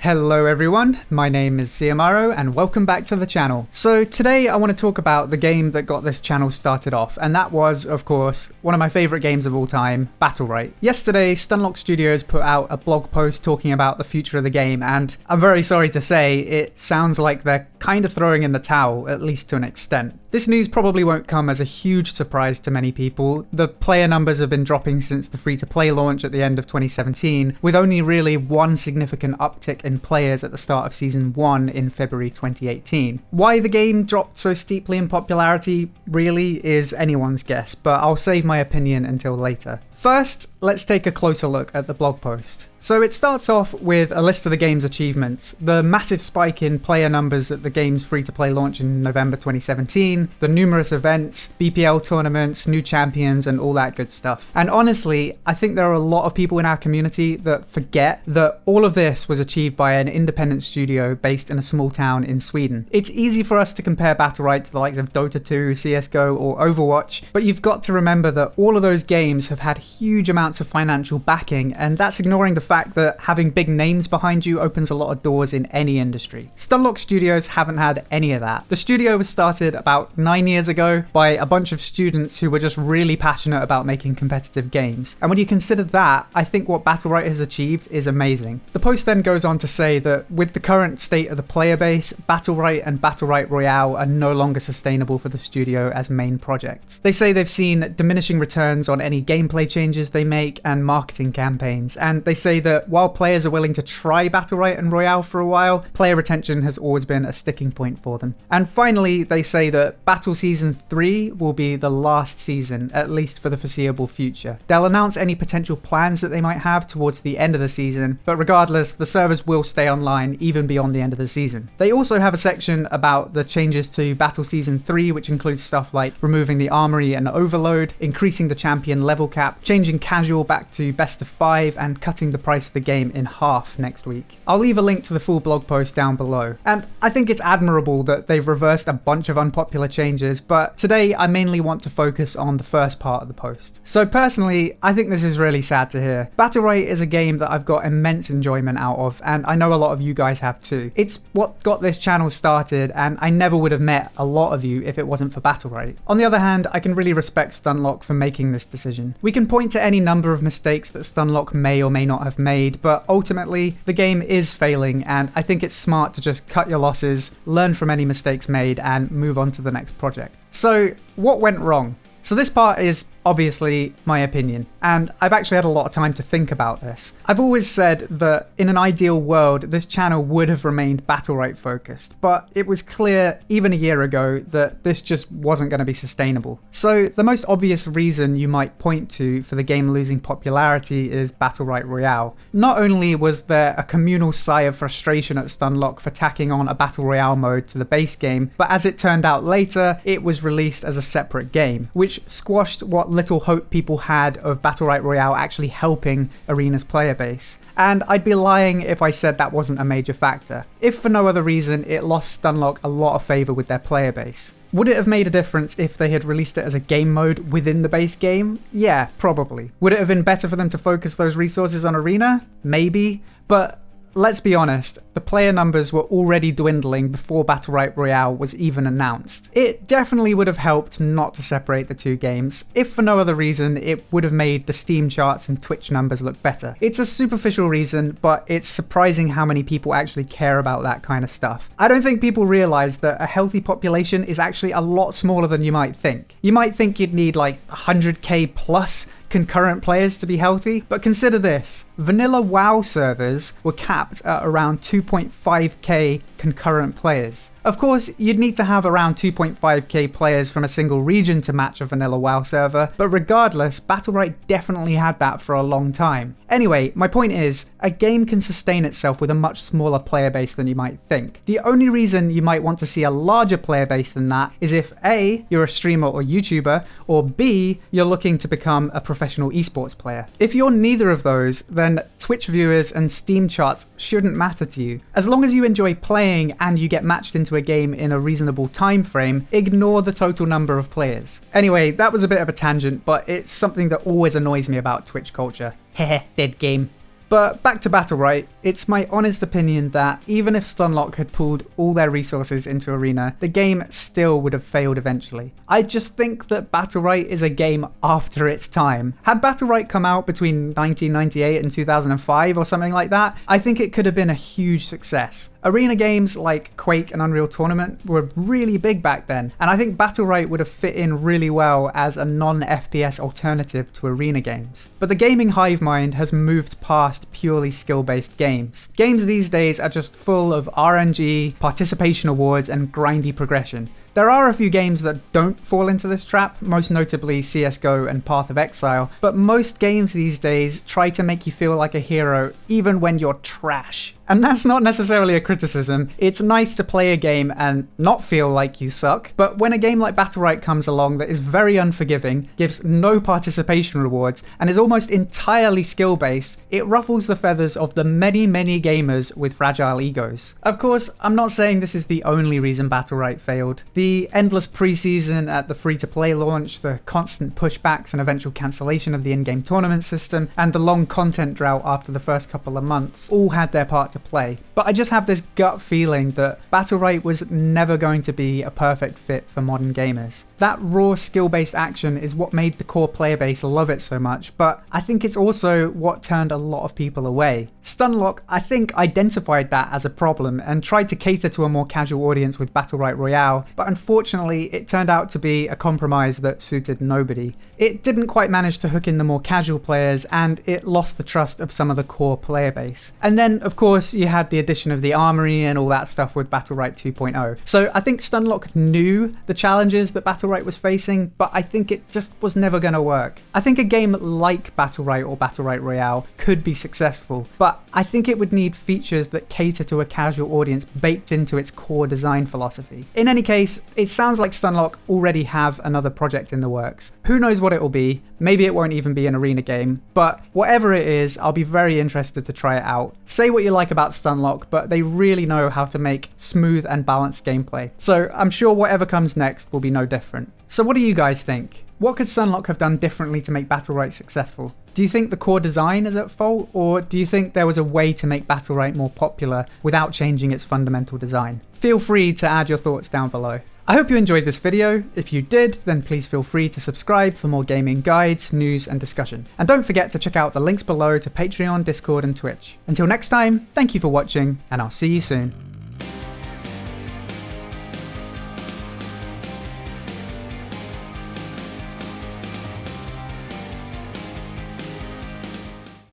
Hello everyone, my name is Xiomaro and welcome back to the channel. So today I want to talk about the game that got this channel started off, and that was, of course, one of my favourite games of all time, Battlerite. Yesterday, Stunlock Studios put out a blog post talking about the future of the game, and I'm very sorry to say, it sounds like they're kind of throwing in the towel, at least to an extent. This news probably won't come as a huge surprise to many people. The player numbers have been dropping since the free-to-play launch at the end of 2017, with only really one significant uptick in players at the start of Season 1 in February 2018. Why the game dropped so steeply in popularity really is anyone's guess, but I'll save my opinion until later. First, let's take a closer look at the blog post. So it starts off with a list of the game's achievements, the massive spike in player numbers at the game's free-to-play launch in November 2017, the numerous events, BPL tournaments, new champions, and all that good stuff. And honestly, I think there are a lot of people in our community that forget that all of this was achieved by an independent studio based in a small town in Sweden. It's easy for us to compare Battlerite to the likes of Dota 2, CSGO, or Overwatch, but you've got to remember that all of those games have had huge amounts of financial backing, and that's ignoring the fact that having big names behind you opens a lot of doors in any industry. Stunlock Studios haven't had any of that. The studio was started about 9 years ago by a bunch of students who were just really passionate about making competitive games. And when you consider that, I think what Battlerite has achieved is amazing. The post then goes on to say that with the current state of the player base, Battlerite and Battlerite Royale are no longer sustainable for the studio as main projects. They say they've seen diminishing returns on any gameplay changes they make and marketing campaigns, and they say that while players are willing to try Battlerite and Royale for a while, player retention has always been a sticking point for them. And finally, they say that Battle Season 3 will be the last season, at least for the foreseeable future. They'll announce any potential plans that they might have towards the end of the season, but regardless, the servers will stay online even beyond the end of the season. They also have a section about the changes to Battle Season 3, which includes stuff like removing the armory and overload, increasing the champion level cap, changing casual back to best of 5, and cutting the price of the game in half next week. I'll leave a link to the full blog post down below. And I think it's admirable that they've reversed a bunch of unpopular changes, but today I mainly want to focus on the first part of the post. So personally, I think this is really sad to hear. Battlerite is a game that I've got immense enjoyment out of, and I know a lot of you guys have too. It's what got this channel started, and I never would have met a lot of you if it wasn't for Battlerite. On the other hand, I can really respect Stunlock for making this decision. We can point to any number of mistakes that Stunlock may or may not have made, but ultimately the game is failing, and I think it's smart to just cut your losses, learn from any mistakes made, and move on to the next project. So what went wrong? So this part is obviously my opinion, and I've actually had a lot of time to think about this. I've always said that in an ideal world, this channel would have remained Battlerite focused, but it was clear even a year ago that this just wasn't going to be sustainable. So the most obvious reason you might point to for the game losing popularity is Battlerite Royale. Not only was there a communal sigh of frustration at Stunlock for tacking on a Battle Royale mode to the base game, but as it turned out later, it was released as a separate game, which squashed what little hope people had of Battlerite Royale actually helping Arena's player base. And I'd be lying if I said that wasn't a major factor. If for no other reason, it lost Stunlock a lot of favour with their player base. Would it have made a difference if they had released it as a game mode within the base game? Yeah, probably. Would it have been better for them to focus those resources on Arena? Maybe. But let's be honest, the player numbers were already dwindling before Battlerite Royale was even announced. It definitely would have helped not to separate the two games. If for no other reason, it would have made the Steam charts and Twitch numbers look better. It's a superficial reason, but it's surprising how many people actually care about that kind of stuff. I don't think people realize that a healthy population is actually a lot smaller than you might think. You might think you'd need like 100k plus concurrent players to be healthy, but consider this. Vanilla WoW servers were capped at around 2.5k concurrent players. Of course, you'd need to have around 2.5k players from a single region to match a vanilla WoW server, but regardless, Battlerite definitely had that for a long time. Anyway, my point is, a game can sustain itself with a much smaller player base than you might think. The only reason you might want to see a larger player base than that is if A, you're a streamer or YouTuber, or B, you're looking to become a professional esports player. If you're neither of those, then Twitch viewers and Steam charts shouldn't matter to you. As long as you enjoy playing and you get matched into a game in a reasonable time frame, ignore the total number of players. Anyway, that was a bit of a tangent, but it's something that always annoys me about Twitch culture. Heh, dead game. But back to Battlerite, it's my honest opinion that even if Stunlock had pulled all their resources into Arena, the game still would have failed eventually. I just think that Battlerite is a game after its time. Had Battlerite come out between 1998 and 2005 or something like that, I think it could have been a huge success. Arena games like Quake and Unreal Tournament were really big back then, and I think Battlerite would have fit in really well as a non-FPS alternative to Arena games. But the gaming hive mind has moved past purely skill-based games. Games these days are just full of RNG, participation awards, and grindy progression. There are a few games that don't fall into this trap, most notably CSGO and Path of Exile, but most games these days try to make you feel like a hero even when you're trash. And that's not necessarily a criticism. It's nice to play a game and not feel like you suck, but when a game like Battlerite comes along that is very unforgiving, gives no participation rewards, and is almost entirely skill-based, it ruffles the feathers of the many gamers with fragile egos. Of course, I'm not saying this is the only reason Battlerite failed. The endless preseason at the free-to-play launch, the constant pushbacks and eventual cancellation of the in-game tournament system, and the long content drought after the first couple of months all had their part to play. But I just have this gut feeling that Battlerite was never going to be a perfect fit for modern gamers. That raw skill-based action is what made the core player base love it so much, but I think it's also what turned a lot of people away. Stunlock, I think, identified that as a problem and tried to cater to a more casual audience with Battlerite Royale, but unfortunately it turned out to be a compromise that suited nobody. It didn't quite manage to hook in the more casual players, and it lost the trust of some of the core player base. And then, of course, you had the addition of the armory and all that stuff with Battlerite 2.0. So I think Stunlock knew the challenges that Battlerite was facing, but I think it just was never going to work. I think a game like Battlerite or Battlerite Royale could be successful, but I think it would need features that cater to a casual audience baked into its core design philosophy. In any case, it sounds like Stunlock already have another project in the works. Who knows what it will be? Maybe it won't even be an Arena game, but whatever it is, I'll be very interested to try it out. Say what you like about Stunlock, but they really know how to make smooth and balanced gameplay. So I'm sure whatever comes next will be no different. So what do you guys think? What could Stunlock have done differently to make Battlerite successful? Do you think the core design is at fault, or do you think there was a way to make Battlerite more popular without changing its fundamental design? Feel free to add your thoughts down below. I hope you enjoyed this video. If you did, then please feel free to subscribe for more gaming guides, news, and discussion. And don't forget to check out the links below to Patreon, Discord, and Twitch. Until next time, thank you for watching, and I'll see you soon.